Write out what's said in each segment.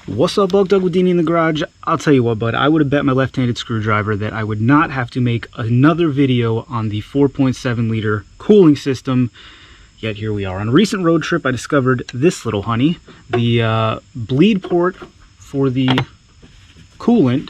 What's up, Doug Woodini in the garage? I'll tell you what, bud, I would have bet my left-handed screwdriver that I would not have to make another video on the 4.7 liter cooling system. Yet here we are. On a recent road trip, I discovered this little honey. The bleed port for the coolant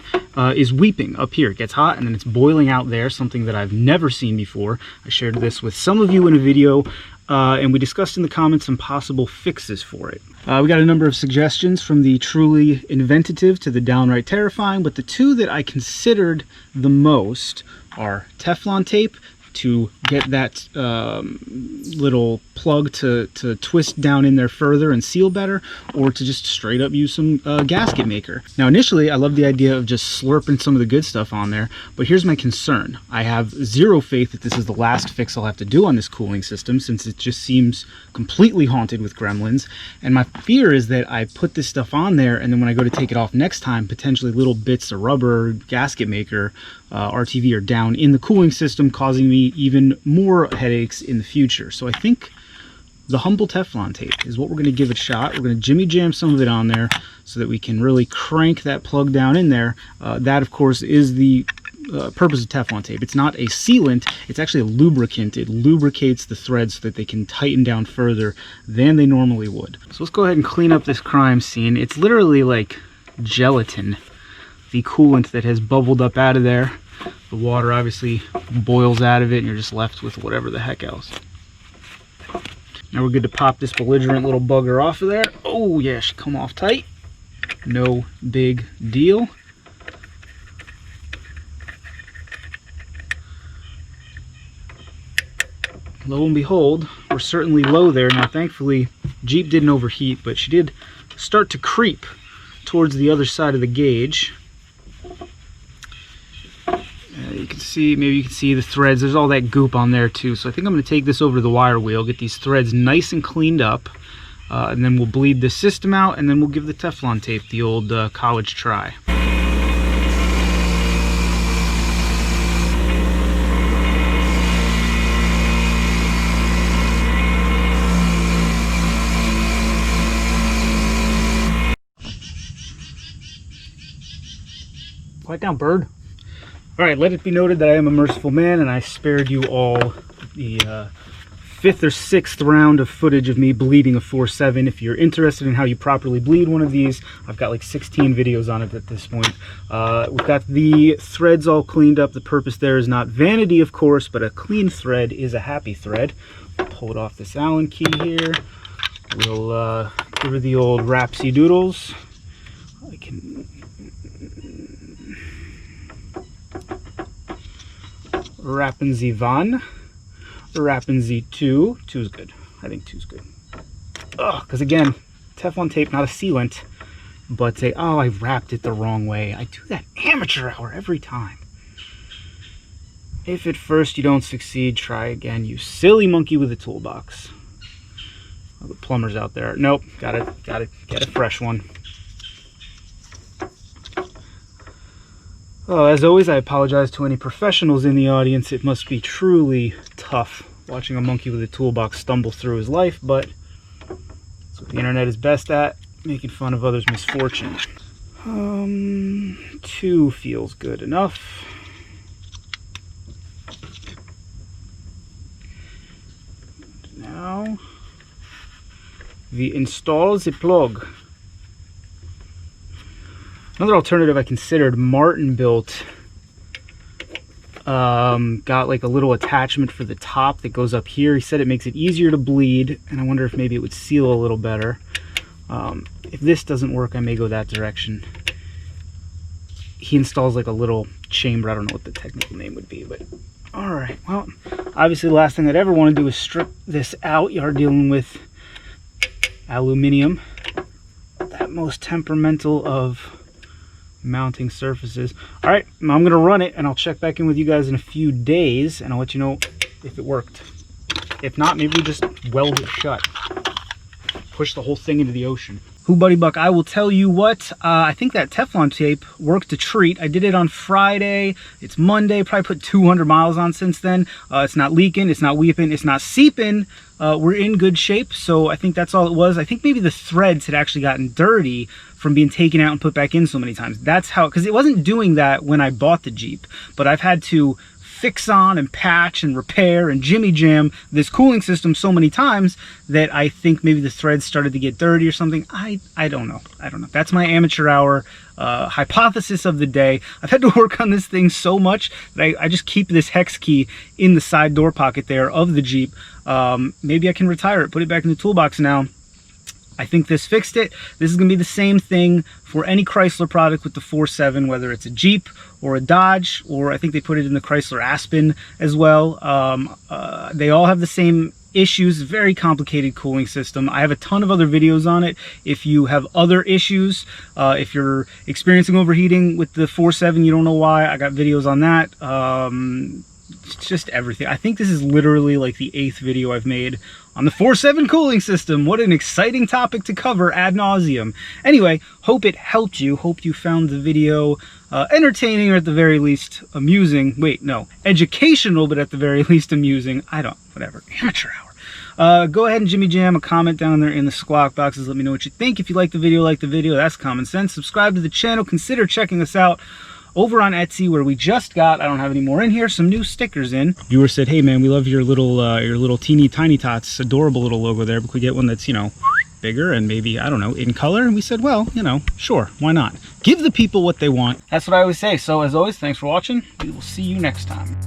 is weeping up here. It gets hot and then it's boiling out there, something that I've never seen before. I shared this with some of you in a video, and we discussed in the comments some possible fixes for it. We got a number of suggestions, from the truly inventive to the downright terrifying, but the two that I considered the most are Teflon tape to get that little plug to twist down in there further and seal better, or to just straight up use some gasket maker. Now initially I love the idea of just slurping some of the good stuff on there, but here's my concern. I have zero faith that this is the last fix I'll have to do on this cooling system, since it just seems completely haunted with gremlins, and my fear is that I put this stuff on there and then when I go to take it off next time, potentially little bits of rubber, gasket maker, RTV are down in the cooling system, causing me even more headaches in the future. So I think the humble Teflon tape is what we're going to give it a shot. We're going to jimmy jam some of it on there so that we can really crank that plug down in there. That of course is the purpose of Teflon tape. It's not a sealant, it's actually a lubricant. It lubricates the threads so that they can tighten down further than they normally would. So let's go ahead and clean up this crime scene. It's literally like gelatin, the coolant that has bubbled up out of there. The water obviously boils out of it and you're just left with whatever the heck else. Now we're good to pop this belligerent little bugger off of there. Oh yeah, should come off tight. No big deal. Lo and behold, we're certainly low there. Now thankfully Jeep didn't overheat, but she did start to creep towards the other side of the gauge. You can see, maybe you can see the threads. There's all that goop on there too. So I think I'm going to take this over to the wire wheel, get these threads nice and cleaned up, and then we'll bleed the system out, and then we'll give the Teflon tape the old college try. Quiet down, bird. Alright, let it be noted that I am a merciful man and I spared you all the 5th or 6th round of footage of me bleeding a 4.7. If you're interested in how you properly bleed one of these, I've got like 16 videos on it at this point. We've got the threads all cleaned up. The purpose there is not vanity, of course, but a clean thread is a happy thread. Pull it off this Allen key here. We'll give her the old rapsy doodles. I can... Rappen Sie one, Rappen Sie two. Two's good. I think two's good. Ugh, because again, Teflon tape, not a sealant, but oh, I wrapped it the wrong way. I do that amateur hour every time. If at first you don't succeed, try again, you silly monkey with a toolbox. Oh, the plumbers out there. Nope, gotta get a fresh one. Oh, as always, I apologize to any professionals in the audience. It must be truly tough watching a monkey with a toolbox stumble through his life, but that's what the internet is best at, making fun of others' misfortune. 2 feels good enough. Now, we install the plug. Another alternative I considered, Martin built, got like a little attachment for the top that goes up here. He said it makes it easier to bleed, and I wonder if maybe it would seal a little better. If this doesn't work, I may go that direction. He installs like a little chamber. I don't know what the technical name would be, but all right. Well, obviously the last thing I'd ever want to do is strip this out. You are dealing with aluminum, that most temperamental of mounting surfaces. All right, I'm going to run it and I'll check back in with you guys in a few days and I'll let you know if it worked. If not, maybe we just weld it shut. Push the whole thing into the ocean. Who buddy buck, I will tell you what, I think that Teflon tape worked a treat. I did it on Friday. It's Monday, probably put 200 miles on since then. It's not leaking, it's not weeping, it's not seeping. We're in good shape, so I think that's all it was. I think maybe the threads had actually gotten dirty, from being taken out and put back in so many times. That's how, because it wasn't doing that when I bought the Jeep, but I've had to fix on and patch and repair and jimmy jam this cooling system so many times that I think maybe the threads started to get dirty or something. I don't know. That's my amateur hour hypothesis of the day. I've had to work on this thing so much that I just keep this hex key in the side door pocket there of the Jeep. Maybe I can retire it, put it back in the toolbox now. I think this fixed it. This is going to be the same thing for any Chrysler product with the 4.7, whether it's a Jeep or a Dodge, or I think they put it in the Chrysler Aspen as well. They all have the same issues, very complicated cooling system. I have a ton of other videos on it. If you have other issues, if you're experiencing overheating with the 4.7, you don't know why, I got videos on that. It's just everything. I think this is literally like the 8th video I've made on the 4.7 cooling system. What an exciting topic to cover ad nauseum. Anyway, hope it helped you. Hope you found the video entertaining, or at the very least amusing. Wait, no, educational, but at the very least amusing. Whatever, amateur hour. Go ahead and jimmy jam a comment down there in the squawk boxes. Let me know what you think. If you like the video, that's common sense. Subscribe to the channel. Consider checking us out over on Etsy, where we just got, I don't have any more in here, some new stickers in. Viewer said, hey man, we love your little teeny tiny tots, adorable little logo there, but could we get one that's, you know, bigger and maybe, I don't know, in color? And we said, well, you know, sure, why not? Give the people what they want. That's what I always say. So as always, thanks for watching. We will see you next time.